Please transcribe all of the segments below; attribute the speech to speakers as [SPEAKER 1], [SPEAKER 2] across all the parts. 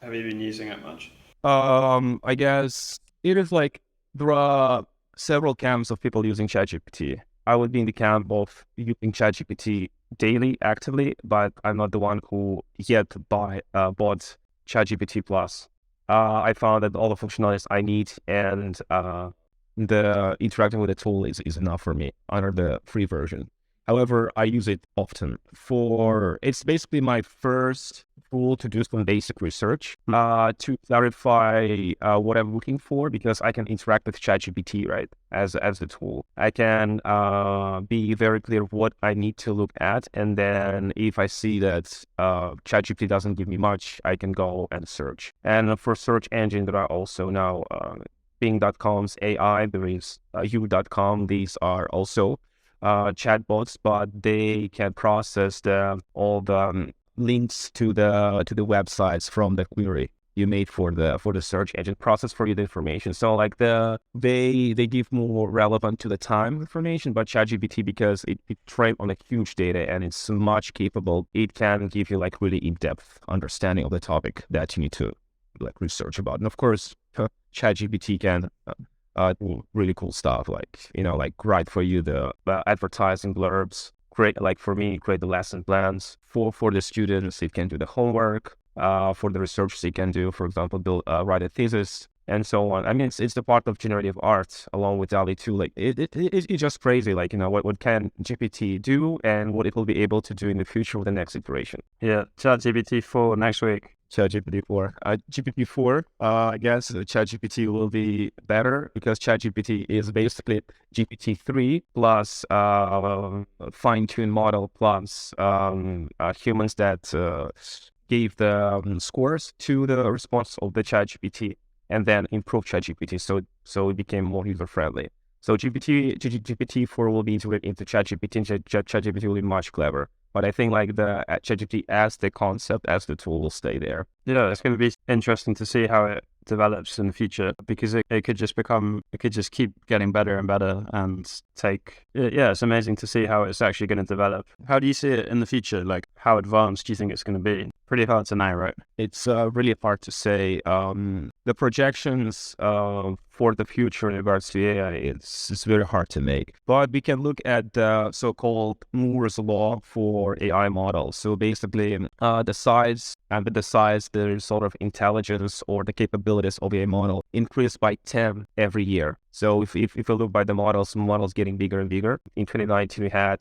[SPEAKER 1] Have you been using it much?
[SPEAKER 2] I guess it is like there are several camps of people using ChatGPT. I would be in the camp of using ChatGPT daily, actively, but I'm not the one who yet bought ChatGPT Plus. I found that all the functionalities I need and the interacting with the tool is enough for me under the free version. However, I use it often for it's basically my first tool to do some basic research to clarify what I'm looking for because I can interact with ChatGPT, right, as the tool. I can be very clear what I need to look at, and then if I see that ChatGPT doesn't give me much, I can go and search. And for search engine, there are also now Bing.com's AI, there is you.com. These are also chatbots, but they can process all the links to the websites from the query you made for the search engine, process for you the information. So like they give more relevant to the time information, but ChatGPT, because it trained on a huge data and it's much capable, it can give you like really in-depth understanding of the topic that you need to like research about. And of course, ChatGPT can do really cool stuff, like like write for you the advertising blurbs, create, like for me, create the lesson plans for the students. It can do the homework for the research. It can do, for example, write a thesis and so on. I mean, it's the part of generative art along with DALL-E 2. Like it's just crazy. Like what can GPT do and what it will be able to do in the future with the next iteration.
[SPEAKER 1] Yeah, ChatGPT-4 next week.
[SPEAKER 2] ChatGPT-4. GPT-4, I guess ChatGPT will be better because ChatGPT is basically GPT-3 plus fine-tuned model plus humans that gave the scores to the response of the ChatGPT and then improved ChatGPT so it became more user-friendly. So GPT-4 will be integrated into ChatGPT, and ChatGPT will be much clever. But I think like the ChatGPT as the concept, as the tool will stay there.
[SPEAKER 1] Yeah, it's going to be interesting to see how it develops in the future because it could just keep getting better and better and yeah, it's amazing to see how it's actually going to develop. How do you see it in the future? Like, how advanced do you think it's going to be? Pretty hard to know, right?
[SPEAKER 2] It's really hard to say. The projections for the future in regards to AI is very hard to make. But we can look at the so-called Moore's law for AI models. So basically, the size, and with the size, the sort of intelligence or the capabilities of a model increase by 10 every year. So if you look by the models getting bigger and bigger. In 2019, we had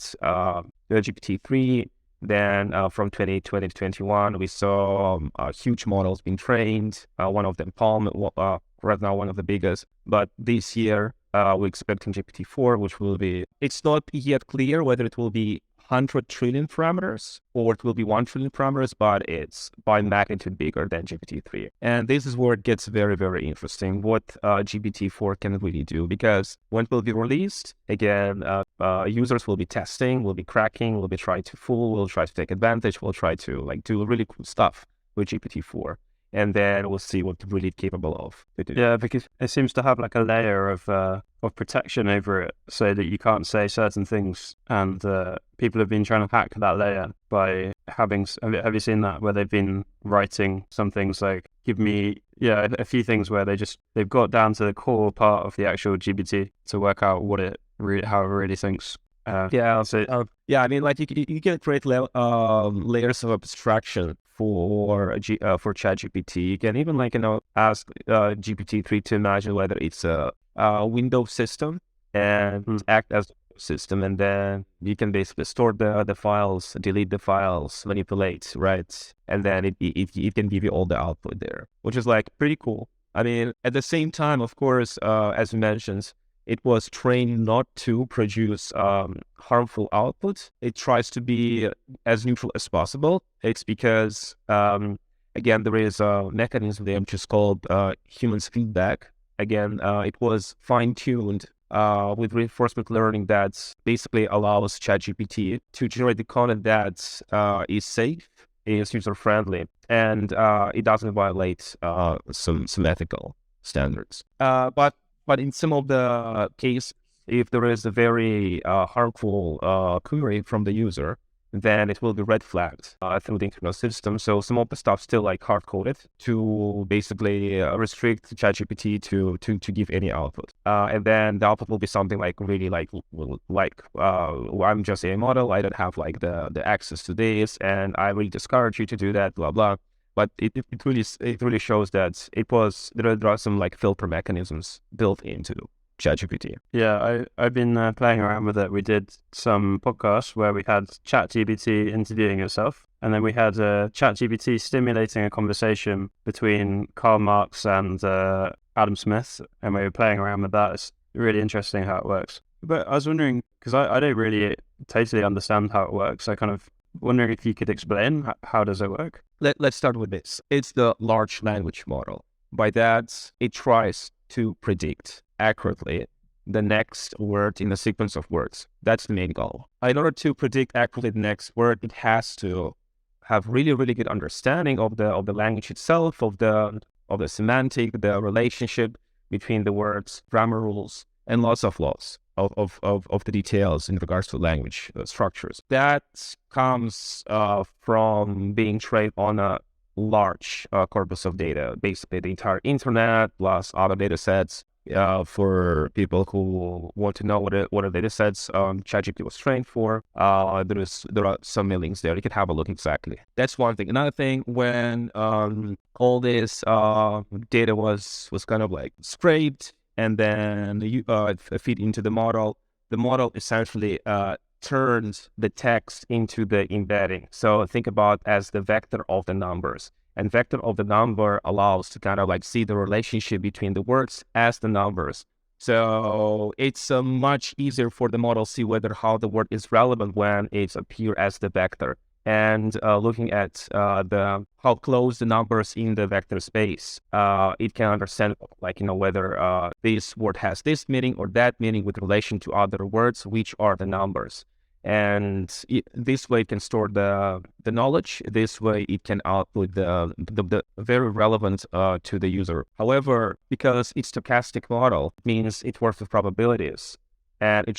[SPEAKER 2] GPT-3. Then from 2020 to 21, we saw huge models being trained. One of them, Palm, right now one of the biggest. But this year, we're expecting GPT-4, which will be, it's not yet clear whether it will be 100 trillion parameters or it will be 1 trillion parameters, but it's by magnitude bigger than GPT-3. And this is where it gets very, very interesting, what GPT-4 can really do, because when it will be released, again, users will be testing, will be cracking, will be trying to fool, will try to take advantage, will try to like do really cool stuff with GPT-4. And then we'll see what it's really capable of.
[SPEAKER 1] Yeah, because it seems to have like a layer of protection over it, so that you can't say certain things. And people have been trying to hack that layer by having. Have you seen that, where they've been writing some things like, give me a few things where they've got down to the core part of the actual GPT to work out how it really thinks.
[SPEAKER 2] Yeah, I mean, like you can create layers of abstraction for ChatGPT. You can even ask GPT-3 to imagine whether it's a Windows system and act as a system, and then you can basically store the files, delete the files, manipulate, right? And then it can give you all the output there, which is like pretty cool. I mean, at the same time, of course, as you mentioned, it was trained not to produce harmful output. It tries to be as neutral as possible. It's because, again, there is a mechanism there which is called humans feedback. Again, it was fine-tuned with reinforcement learning that basically allows ChatGPT to generate the content that is safe, is user-friendly, and it doesn't violate some ethical standards. But in some of the cases, if there is a very harmful query from the user, then it will be red flagged through the internal system. So some of the stuff still like hard coded to basically restrict ChatGPT to give any output. And then the output will be something like really I'm just a model. I don't have like the access to this, and I really discourage you to do that. Blah blah. But it really shows that there are some like filter mechanisms built into ChatGPT.
[SPEAKER 1] Yeah, I've been playing around with it. We did some podcasts where we had ChatGPT interviewing itself, and then we had ChatGPT stimulating a conversation between Karl Marx and Adam Smith, and we were playing around with that. It's really interesting how it works. But I was wondering, because I don't really totally understand how it works. I kind of wondering if you could explain how does it work?
[SPEAKER 2] Let's start with this. It's the large language model. By that, it tries to predict accurately the next word in the sequence of words. That's the main goal. In order to predict accurately the next word, it has to have really, really good understanding of the language itself, of the semantic, the relationship between the words, grammar rules, and lots of laws of the details in regards to language structures. That comes from being trained on a large corpus of data, basically the entire internet plus other data sets. For people who want to know what are data sets ChatGPT was trained for, there are some links there. You can have a look exactly. That's one thing. Another thing, when all this data was kind of like scraped and then feed into the model essentially turns the text into the embedding. So think about as the vector of the numbers. And vector of the number allows to kind of like see the relationship between the words as the numbers. So it's much easier for the model to see how the word is relevant when it's appear as the vector. And looking at how close the numbers in the vector space, it can understand whether this word has this meaning or that meaning with relation to other words, which are the numbers. And this way it can store the knowledge. This way it can output the very relevant to the user. However, because it's stochastic model, it means it works with probabilities. And we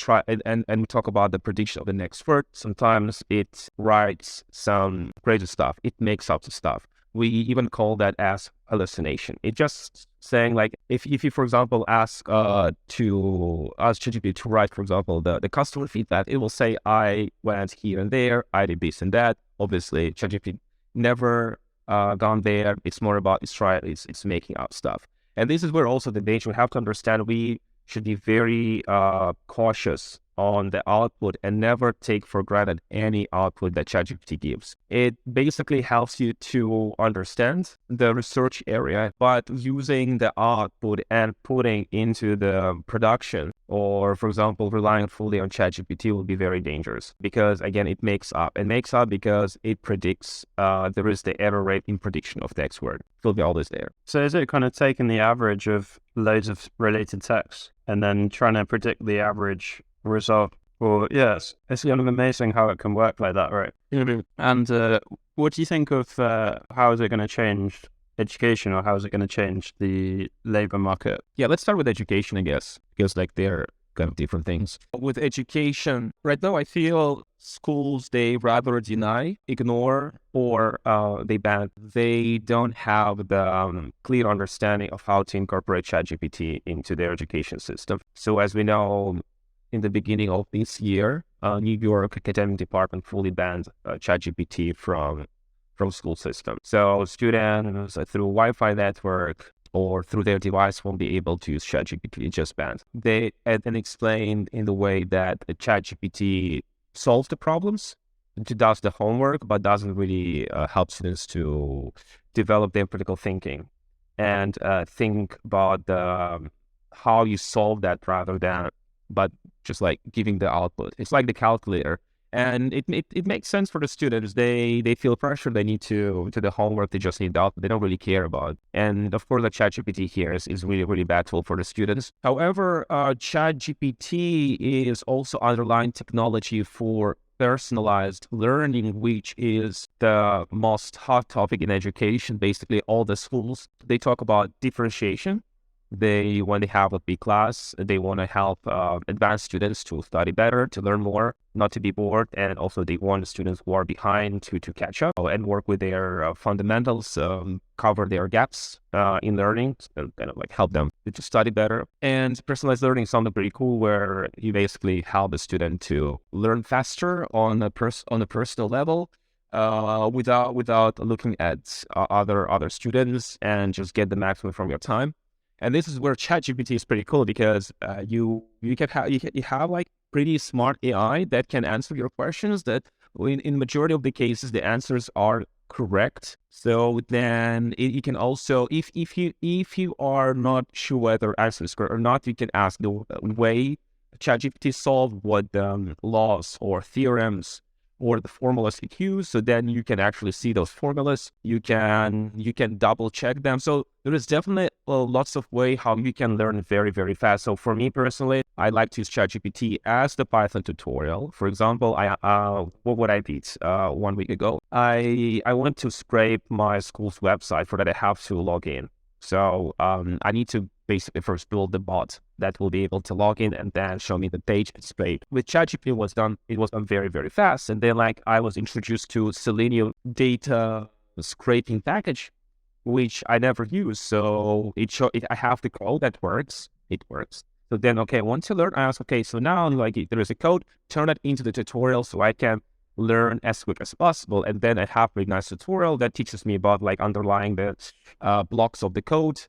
[SPEAKER 2] talk about the prediction of the next word. Sometimes it writes some crazy stuff. It makes up the stuff. We even call that as hallucination. It's just saying like if you, for example, ask ChatGPT to write, for example, the customer feedback, it will say, I went here and there, I did this and that. Obviously, ChatGPT never gone there. It's more about it's making up stuff. And this is where also the danger. We have to understand we should be very cautious on the output and never take for granted any output that ChatGPT gives. It basically helps you to understand the research area, but using the output and putting into the production, or for example, relying fully on ChatGPT will be very dangerous because again, it makes up. It makes up because it predicts, there is the error rate in prediction of the next word. It will be always there.
[SPEAKER 1] So is it kind of taking the average of loads of related text and then trying to predict the average result? Well, yes, it's kind of amazing how it can work like that, right?
[SPEAKER 2] Mm-hmm.
[SPEAKER 1] And what do you think of how is it going to change education, or how is it going to change the labor market?
[SPEAKER 2] Yeah, let's start with education, I guess, because like they're kind of different things. With education, right now I feel schools, they rather deny, ignore, or they ban. They don't have the clear understanding of how to incorporate ChatGPT into their education system. So as we know, in the beginning of this year, New York academic department fully banned ChatGPT from school system. So students through Wi-Fi network or through their device won't be able to use ChatGPT. It's just banned. They then explained in the way that ChatGPT solves the problems, it does the homework, but doesn't really help students to develop their critical thinking and think about how you solve that rather than but just like giving the output. It's like the calculator. And it makes sense for the students. They feel pressure. They need to the homework. They just need the output. They don't really care about. And of course, the ChatGPT here is really, really bad tool for the students. However, ChatGPT is also underlying technology for personalized learning, which is the most hot topic in education. Basically, all the schools, they talk about differentiation when they have a big class, they want to help advanced students to study better, to learn more, not to be bored, and also they want the students who are behind to catch up and work with their fundamentals, cover their gaps in learning, so kind of like help them to study better. And personalized learning is something pretty cool, where you basically help a student to learn faster on a personal level, without looking at other students, and just get the maximum from your time. And this is where ChatGPT is pretty cool, because you have like pretty smart AI that can answer your questions. That in majority of the cases the answers are correct. So then you can also, if you are not sure whether answer is correct or not, you can ask the way ChatGPT solved, what laws or theorems or the formulas it used. So then you can actually see those formulas. You can double check them. So there is definitely lots of way how you can learn very, very fast. So for me personally, I like to use ChatGPT as the Python tutorial. For example, what I did 1 week ago, I wanted to scrape my school's website. For that, I have to log in. So I need to basically first build the bot that will be able to log in and then show me the page displayed. With ChatGPT, it was done very, very fast. And then like I was introduced to Selenium data scraping package, which I never used. So I have the code that works. It works. So then, okay, once you learn, I ask, okay, so now like there is a code, turn it into the tutorial so I can learn as quick as possible. And then I have a nice tutorial that teaches me about like underlying the blocks of the code.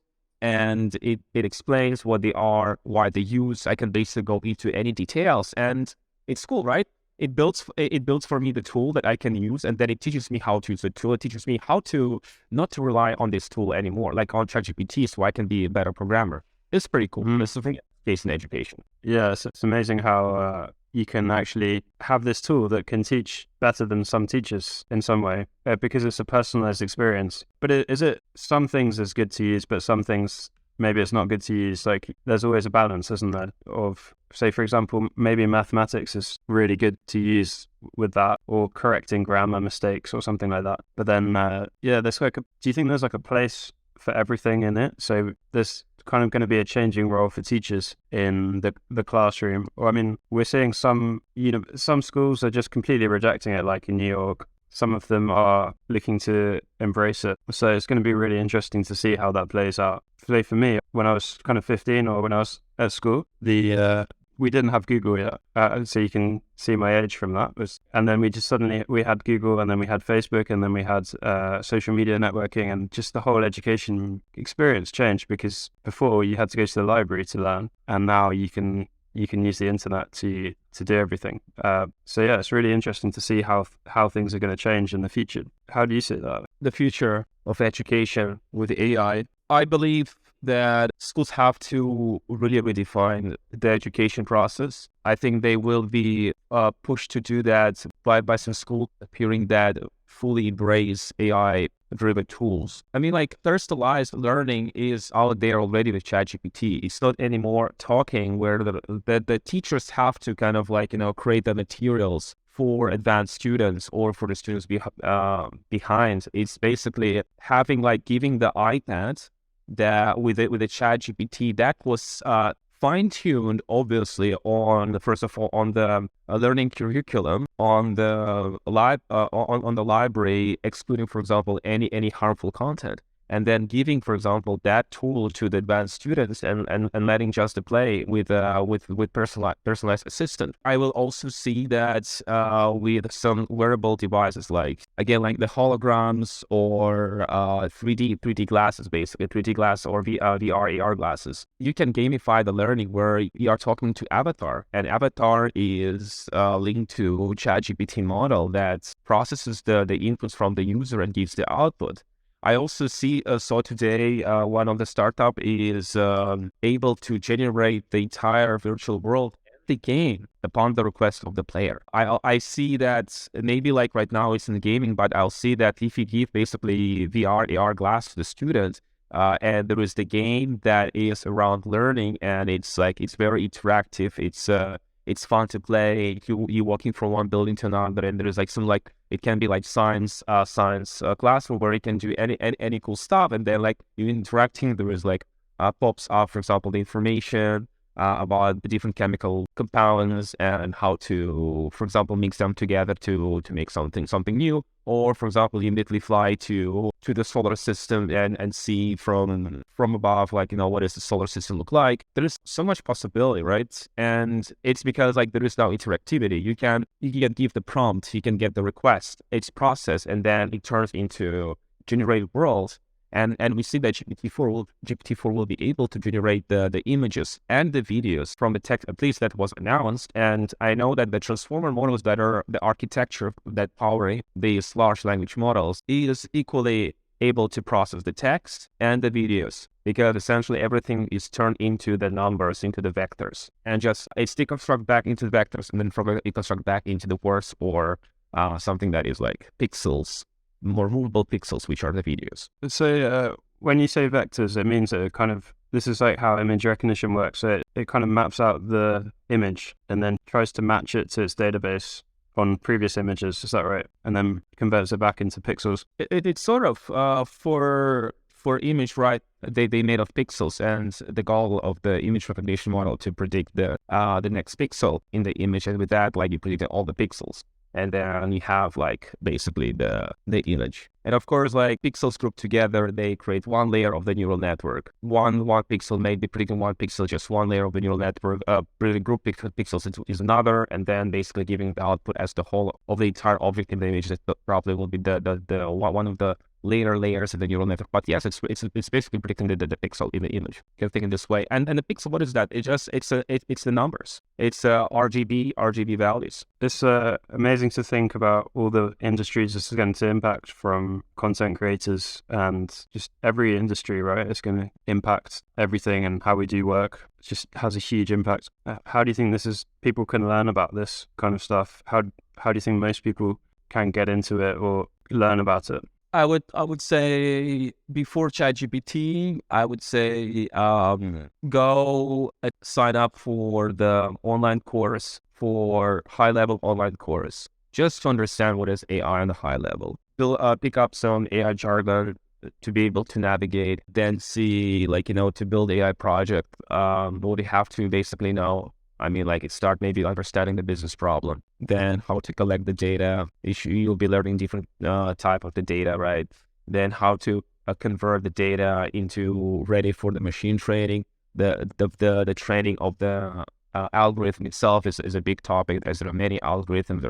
[SPEAKER 2] And it explains what they are, why they use. I can basically go into any details, and it's cool, right? It builds for me the tool that I can use, and then it teaches me how to use the tool. It teaches me how to not to rely on this tool anymore, like on ChatGPT, so I can be a better programmer. It's pretty cool. It's a case in education.
[SPEAKER 1] Yeah, it's amazing how you can actually have this tool that can teach better than some teachers in some way, because it's a personalized experience. But is it some things is good to use, but some things maybe it's not good to use? Like there's always a balance, isn't there? Of, say, for example, maybe mathematics is really good to use with that, or correcting grammar mistakes or something like that. But then, there's like do you think there's like a place for everything in it? So there's kind of going to be a changing role for teachers in the classroom. Or I mean, we're seeing some schools are just completely rejecting it, like in New York. Some of them are looking to embrace it. So it's going to be really interesting to see how that plays out. For me, when I was kind of 15 or when I was at school, we didn't have Google yet. So you can see my age from that. And then we had Google, and then we had Facebook, and then we had social media networking, and just the whole education experience changed, because before you had to go to the library to learn, and now you can use the internet to do everything. So yeah, it's really interesting to see how things are going to change in the future. How do you see that?
[SPEAKER 2] The future of education with AI, I believe that schools have to really redefine the education process. I think they will be pushed to do that by some schools appearing that fully embrace AI-driven tools. I mean, like personalized learning is out there already with ChatGPT. It's not anymore talking where the teachers have to kind of like, create the materials for advanced students or for the students behind. It's basically giving the iPad that with a ChatGPT that was fine-tuned, obviously, first of all on the learning curriculum, on the library, excluding, for example, any harmful content, and then giving, for example, that tool to the advanced students and letting just play with personalized assistant. I will also see that with some wearable devices, like the holograms or 3D glasses, basically 3D glass or VR AR glasses. You can gamify the learning where you are talking to Avatar, and Avatar is linked to ChatGPT model that processes the inputs from the user and gives the output. I also saw today one of the startup is able to generate the entire virtual world of the game upon the request of the player. I see that maybe like right now it's in gaming, but I'll see that if you give basically VR, AR glass to the student, and there is the game that is around learning, and it's very interactive. It's fun to play. You walking from one building to another, and there's it can be like science classroom where you can do any cool stuff, and then like you interacting. There is like pops up, for example, the information about the different chemical compounds and how to, for example, mix them together to make something new. Or, for example, you immediately fly to the solar system and see from above, like, what does the solar system look like? There is so much possibility, right? And it's because like there is now interactivity. You can give the prompt, you can get the request, it's processed, and then it turns into generated world. And we see that GPT-4 will be able to generate the images and the videos from the text, at least that was announced. And I know that the transformer models that are the architecture that powering these large language models is equally able to process the text and the videos, because essentially everything is turned into the numbers, into the vectors, and just it's deconstruct back into the vectors, and then from it deconstruct back into the words or something that is like pixels, more movable pixels, which are the videos.
[SPEAKER 1] So when you say vectors, it means that it kind of, this is like how image recognition works. So it kind of maps out the image and then tries to match it to its database on previous images. Is that right? And then converts it back into pixels.
[SPEAKER 2] It's sort of for image, right? They made of pixels, and the goal of the image recognition model to predict the next pixel in the image, and with that, like, you predict all the pixels. And then you have like basically the image. And of course, like pixels grouped together, they create one layer of the neural network. One pixel may be predicting one pixel, just one layer of the neural network. Predicting group pixels is another, and then basically giving the output as the whole of the entire object in the image. That probably will be the one of the later layers of the neural network. But yes, it's basically predicting the pixel in the image. You can think in this way. And the pixel, what is that? It's the numbers. It's RGB values.
[SPEAKER 1] It's amazing to think about all the industries this is going to impact, from content creators and just every industry, right? It's going to impact everything and how we do work. It just has a huge impact. How do you think people can learn about this kind of stuff? How do you think most people can get into it or learn about it?
[SPEAKER 2] I would say before ChatGPT, I would say go sign up for the online course, for high-level online course, just to understand what is AI on a high level. Pick up some AI jargon to be able to navigate, then see, like, to build AI project, what you have to basically know. I mean, like, it start maybe understanding the business problem, then how to collect the data. You'll be learning different type of the data, right? Then how to convert the data into ready for the machine training. The training of the algorithm itself is a big topic, as there are many algorithms.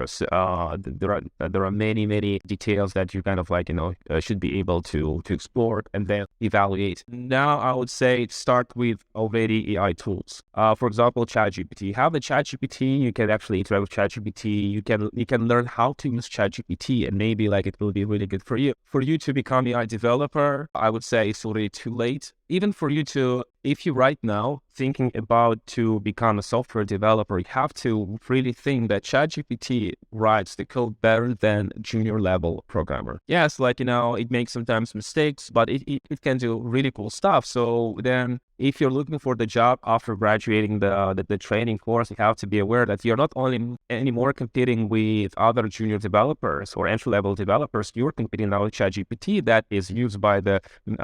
[SPEAKER 2] There are many details that you kind of like should be able to explore and then evaluate. Now I would say start with already AI tools. For example, ChatGPT. You have the ChatGPT, you can actually interact with ChatGPT. You can learn how to use ChatGPT, and maybe like it will be really good for you. For you to become AI developer, I would say it's already too late. Even for you to, if you right now thinking about to become a software developer, you have to really think that ChatGPT writes the code better than junior level programmer. Yes, like, it makes sometimes mistakes, but it can do really cool stuff. So then if you're looking for the job after graduating the training course, you have to be aware that you're not only anymore competing with other junior developers or entry-level developers, you're competing now with ChatGPT that is used by the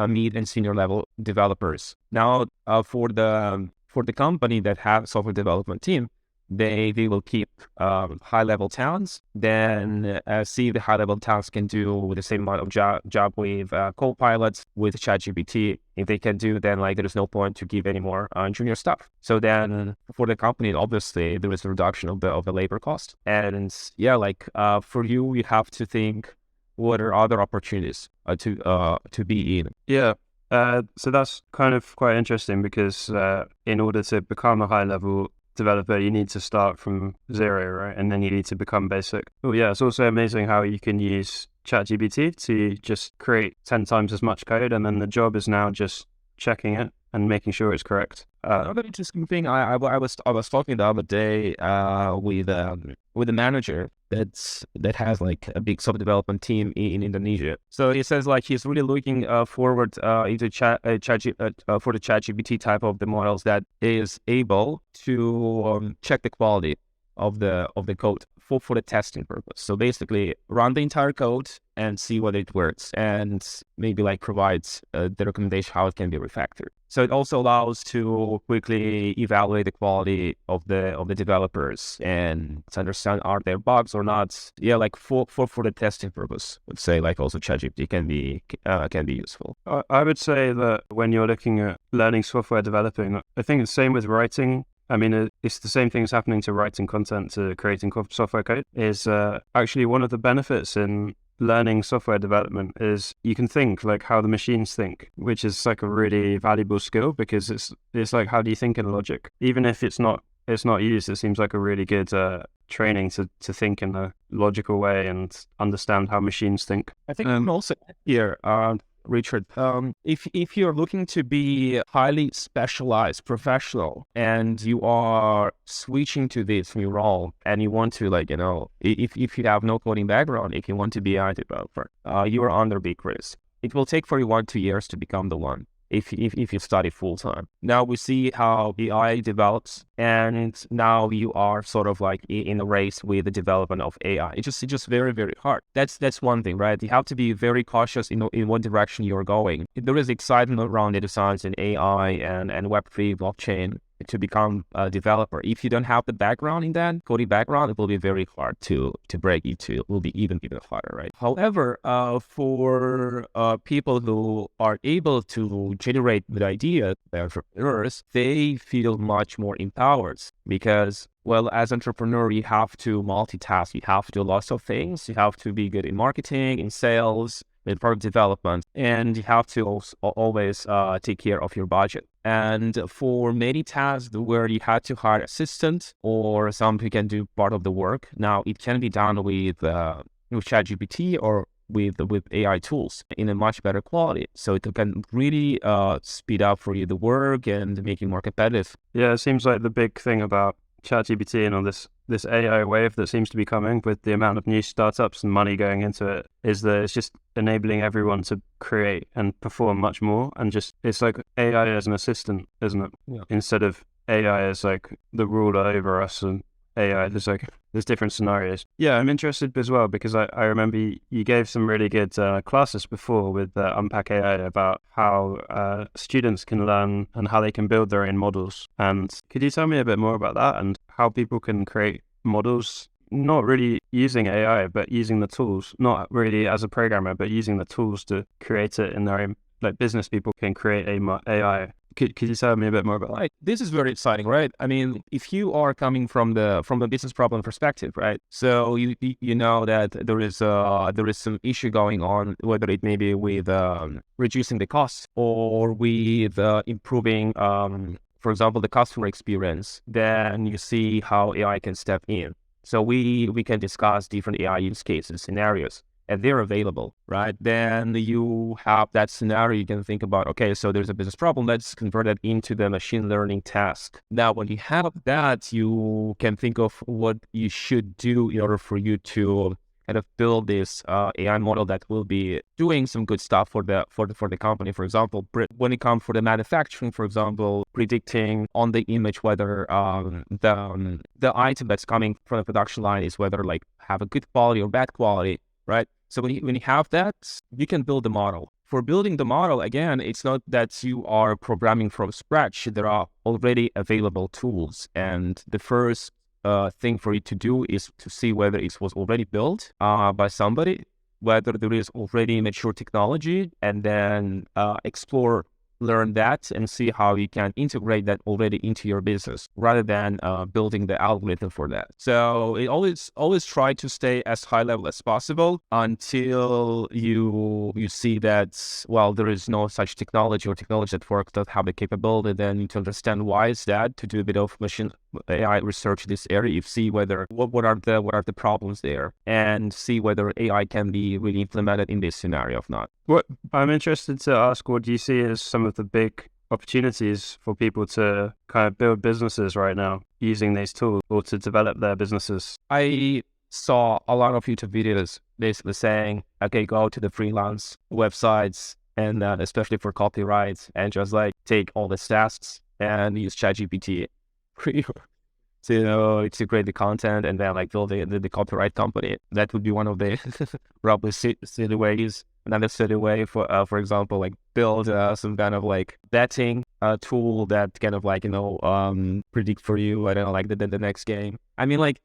[SPEAKER 2] mid and senior level developers. Now, for the company that have software development team, they will keep high-level talents, then see if the high-level talents can do the same amount of job with co-pilots, with ChatGPT. If they can do, then like there is no point to give any more junior stuff. So then for the company, obviously there is a reduction of the labor cost. And yeah, like for you have to think what are other opportunities to be in.
[SPEAKER 1] Yeah. So that's kind of quite interesting, because in order to become a high-level developer, you need to start from zero, right? And then you need to become basic. Oh yeah, it's also amazing how you can use ChatGPT to just create 10 times as much code, and then the job is now just checking it and making sure it's correct.
[SPEAKER 2] Another interesting thing, I was talking the other day with a manager that has like a big software development team in Indonesia. So he says like he's really looking forward into for the ChatGPT type of the models that is able to check the quality of the code for the testing purpose. So basically run the entire code and see whether it works, and maybe like provides the recommendation how it can be refactored. So it also allows to quickly evaluate the quality of the developers and to understand are there bugs or not. Yeah, like for the testing purpose, let's say like also ChatGPT can be useful.
[SPEAKER 1] I would say that when you're looking at learning software developing, I think it's the same with writing. I mean, it's the same thing as happening to writing content, to creating software code, is actually one of the benefits in learning software development is you can think like how the machines think, which is like a really valuable skill because it's like, how do you think in logic? Even if it's not used, it seems like a really good training to think in a logical way and understand how machines think.
[SPEAKER 2] I think also here, Richard, if you're looking to be highly specialized professional and you are switching to this new role and you want to if you have no coding background, if you want to be an AI developer, you are under big risk. It will take for you 1-2 years to become the one. If you study full time. Now we see how AI develops, and now you are sort of like in a race with the development of AI. It's just very, very hard. That's one thing, right? You have to be very cautious in what direction you're going. There is excitement around data science and AI and Web3 blockchain to become a developer. If you don't have the background in that coding background, it will be very hard to break into. It will be even harder, right? However, for people who are able to generate good ideas, the entrepreneurs, they feel much more empowered because, well, as entrepreneur, you have to multitask. You have to do lots of things. You have to be good in marketing, in sales, in product development, and you have to also always take care of your budget. And for many tasks where you had to hire assistant or someone who can do part of the work, now it can be done with ChatGPT or with AI tools in a much better quality. So it can really speed up for you the work and make you more competitive.
[SPEAKER 1] Yeah, it seems like the big thing about ChatGPT and all this AI wave that seems to be coming with the amount of new startups and money going into it is that it's just enabling everyone to create and perform much more, and just it's like AI as an assistant, isn't it?
[SPEAKER 2] Yeah.
[SPEAKER 1] Instead of AI as like the ruler over us, and AI there's different scenarios. Yeah, I'm interested as well because I remember you gave some really good classes before with Unpack AI about how students can learn and how they can build their own models. And could you tell me a bit more about that and how people can create models, not really using AI, but using the tools, not really as a programmer, but using the tools to create it in their own, like business people can create AI. Could you tell me a bit more about that?
[SPEAKER 2] Right. This is very exciting, right? I mean, if you are coming from the business problem perspective, right? So you know that there is some issue going on, whether it may be with reducing the costs or with improving, for example, the customer experience. Then you see how AI can step in. So we can discuss different AI use cases, scenarios, and they're available, right? Then you have that scenario, you can think about, okay, so there's a business problem, let's convert it into the machine learning task. Now, when you have that, you can think of what you should do in order for you to kind of build this AI model that will be doing some good stuff for the company. For example, when it comes for the manufacturing, for example, predicting on the image whether the item that's coming from the production line is whether like have a good quality or bad quality, right? So when you have that, you can build the model. For building the model, again, it's not that you are programming from scratch. There are already available tools. And the first thing for you to do is to see whether it was already built by somebody, whether there is already mature technology, and then explore, learn that, and see how you can integrate that already into your business rather than building the algorithm for that. So it always try to stay as high level as possible until you see that, well, there is no such technology or technology that works that have the capability. Then you need to understand why is that, to do a bit of machine AI research in this area. You see whether what are the problems there, and see whether AI can be really implemented in this scenario. If not,
[SPEAKER 1] What I'm interested to ask, what do you see as some of the big opportunities for people to kind of build businesses right now using these tools or to develop their businesses?
[SPEAKER 2] I saw a lot of YouTube videos basically saying, okay, go to the freelance websites and especially for copyright, and just like take all the tasks and use ChatGPT. to create the content and then like build the copyright company. That would be one of the probably silly ways. Another silly way, for example, like build some kind of like betting tool that kind of like predict for you, I don't know, like the next game. I mean, like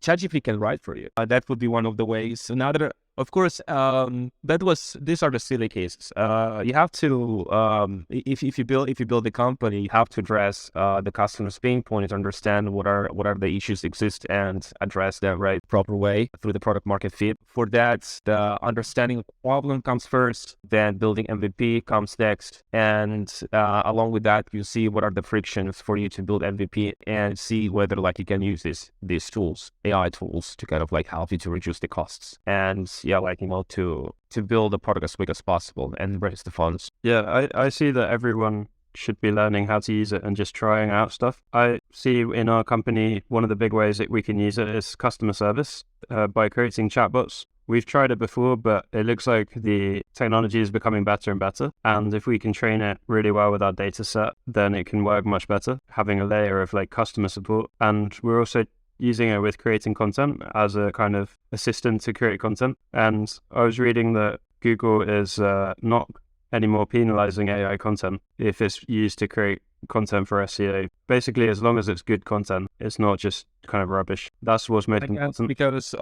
[SPEAKER 2] ChatGPT can write for you. That would be one of the ways. Another, of course, these are the silly cases. You have to if you build a company, you have to address the customer's pain points, understand what are the issues exist, and address them right proper way through the product market fit. For that, the understanding of the problem comes first, then building MVP comes next, and along with that, you see what are the frictions for you to build MVP and see whether like you can use these tools, AI tools, to kind of like help you to reduce the costs and to build a product as quick as possible and raise the funds.
[SPEAKER 1] Yeah, I see that everyone should be learning how to use it and just trying out stuff. I see in our company, one of the big ways that we can use it is customer service by creating chatbots. We've tried it before, but it looks like the technology is becoming better and better. And if we can train it really well with our data set, then it can work much better, having a layer of like customer support. And we're also using it with creating content as a kind of assistant to create content. And I was reading that Google is not anymore penalizing AI content if it's used to create content for SEO. Basically, as long as it's good content, it's not just kind of rubbish. That's what's most important.
[SPEAKER 2] Because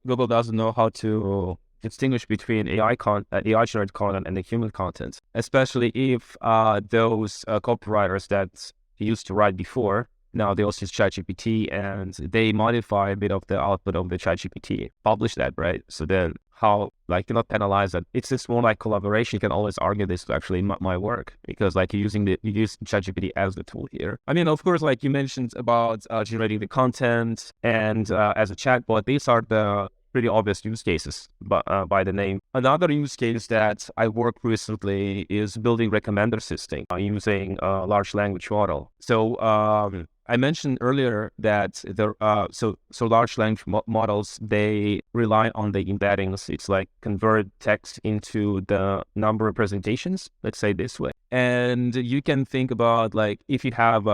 [SPEAKER 2] Google doesn't know how to distinguish between AI generated content and the human content, especially if those copywriters that used to write before, now they also use ChatGPT and they modify a bit of the output of the ChatGPT, publish that, right? So then how, like, you not penalize that? It's just more like collaboration. You can always argue this is actually my work because like you use ChatGPT as the tool here. I mean, of course, like you mentioned about generating the content and as a chatbot, these are the pretty obvious use cases by the name. Another use case that I worked recently is building recommender system using a large language model. So I mentioned earlier that so large language models, they rely on the embeddings. It's like convert text into the number representations, let's say this way. And you can think about like if you have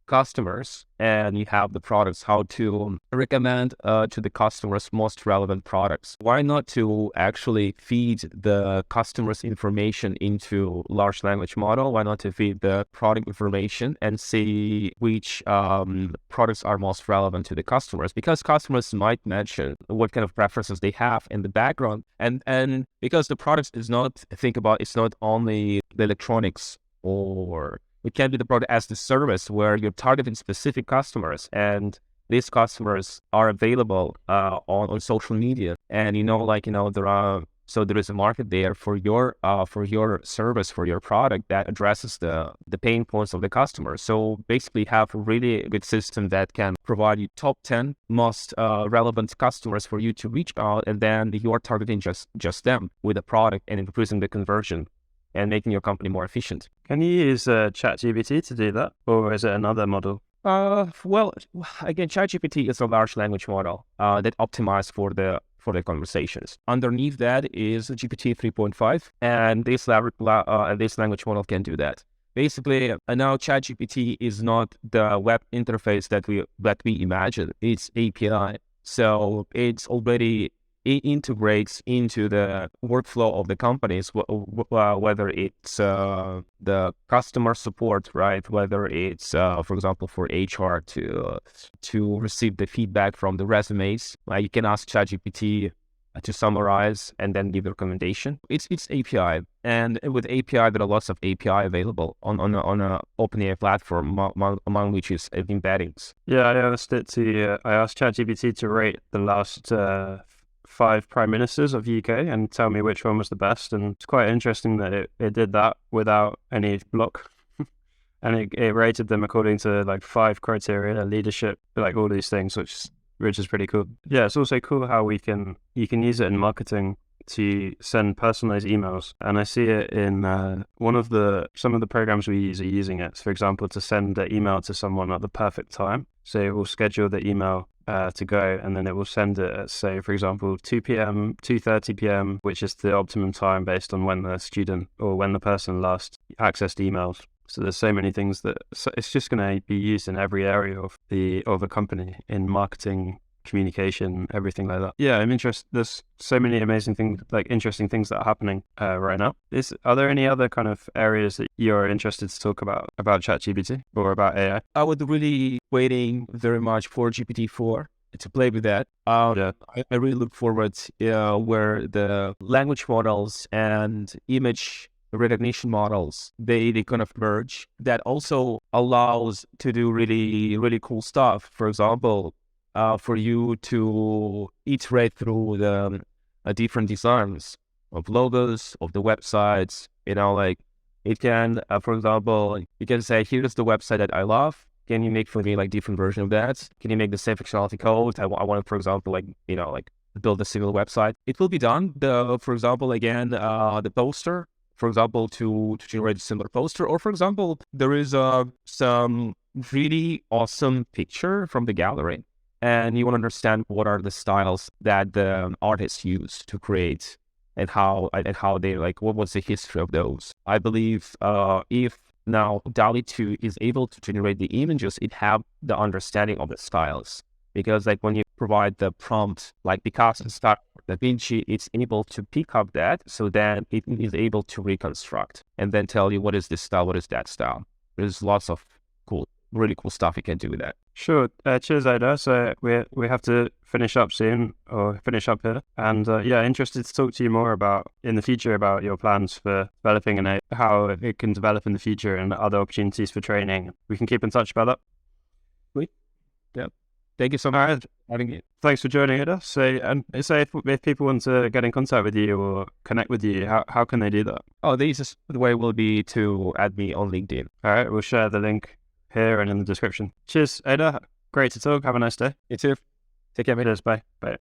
[SPEAKER 2] customers and you have the products, how to recommend to the customers most relevant products. Why not to actually feed the customer's information into large language model? Why not to feed the product information and see which products are most relevant to the customers? Because customers might mention what kind of preferences they have in the background, and because the product is not, it's not only the electronics, or it can be the product as the service where you're targeting specific customers, and these customers are available on social media, and there is a market there for your service, for your product that addresses the pain points of the customer. So basically have a really good system that can provide you top 10 most relevant customers for you to reach out, and then you are targeting just them with a product and increasing the conversion and making your company more efficient.
[SPEAKER 1] Can you use ChatGPT to do that, or is it another model?
[SPEAKER 2] Well, again, ChatGPT is a large language model that optimized for the conversations. Underneath that is GPT 3.5, and this language model can do that. Basically, now ChatGPT is not the web interface that we imagine. It's API, so it's already integrates into the workflow of the companies, whether it's the customer support, right? Whether it's, for example, for HR to receive the feedback from the resumes. You can ask ChatGPT to summarize and then give a recommendation. It's API, and with API, there are lots of API available on a OpenAI platform, among which is embeddings.
[SPEAKER 1] Yeah, I asked ChatGPT to rate the last 5 prime ministers of UK and tell me which one was the best, and it's quite interesting that it did that without any block. And it rated them according to like 5 criteria: leadership, like all these things, which is pretty cool. Yeah, it's also cool how you can use it in marketing to send personalized emails, and I see it in some of the programs we use are using it. So for example, to send the email to someone at the perfect time. So it will schedule the email to go, and then it will send it at, say, for example, 2 p.m., 2:30 p.m., which is the optimum time based on when the student or when the person last accessed emails. So there's so many things that it's just going to be used in every area of a company, in marketing, communication, everything like that. Yeah, I'm interested. There's so many amazing things, like interesting things that are happening right now. Are there any other kind of areas that you're interested to talk about ChatGPT or about AI?
[SPEAKER 2] I would really waiting very much for GPT-4 to play with that.
[SPEAKER 1] Yeah.
[SPEAKER 2] I really look forward where the language models and image recognition models, they kind of merge. That also allows to do really, really cool stuff. For example, for you to iterate through the different designs of logos, of the websites, like it can, for example, you can say, here's the website that I love. Can you make for me like different version of that? Can you make the same functionality code? I want, for example, like build a single website. It will be done. For example, again, the poster, for example, to generate a similar poster, or for example, there is some really awesome picture from the gallery, and you want to understand what are the styles that the artists use to create, and how they what was the history of those. I believe if now DALL-E 2 is able to generate the images, it have the understanding of the styles, because like when you provide the prompt like Picasso style, Da Vinci, it's able to pick up that, so then it is able to reconstruct and then tell you what is this style, what is that style. There's lots of really cool stuff you can do with that.
[SPEAKER 1] Sure. Cheers, Aidar. So we have to finish up soon, or finish up here. And interested to talk to you more about in the future about your plans for developing and how it can develop in the future, and other opportunities for training. We can keep in touch about that.
[SPEAKER 2] Sweet. Yeah. Thank you so much for having me.
[SPEAKER 1] Thanks for joining us. So if people want to get in contact with you or connect with you, how can they do that?
[SPEAKER 2] Oh, the easiest way will be to add me on LinkedIn.
[SPEAKER 1] All right, we'll share the link here and in the description. Cheers, Aidar. Great to talk. Have a nice day.
[SPEAKER 2] You too. Take care, mate.
[SPEAKER 1] Cheers. Bye. Bye.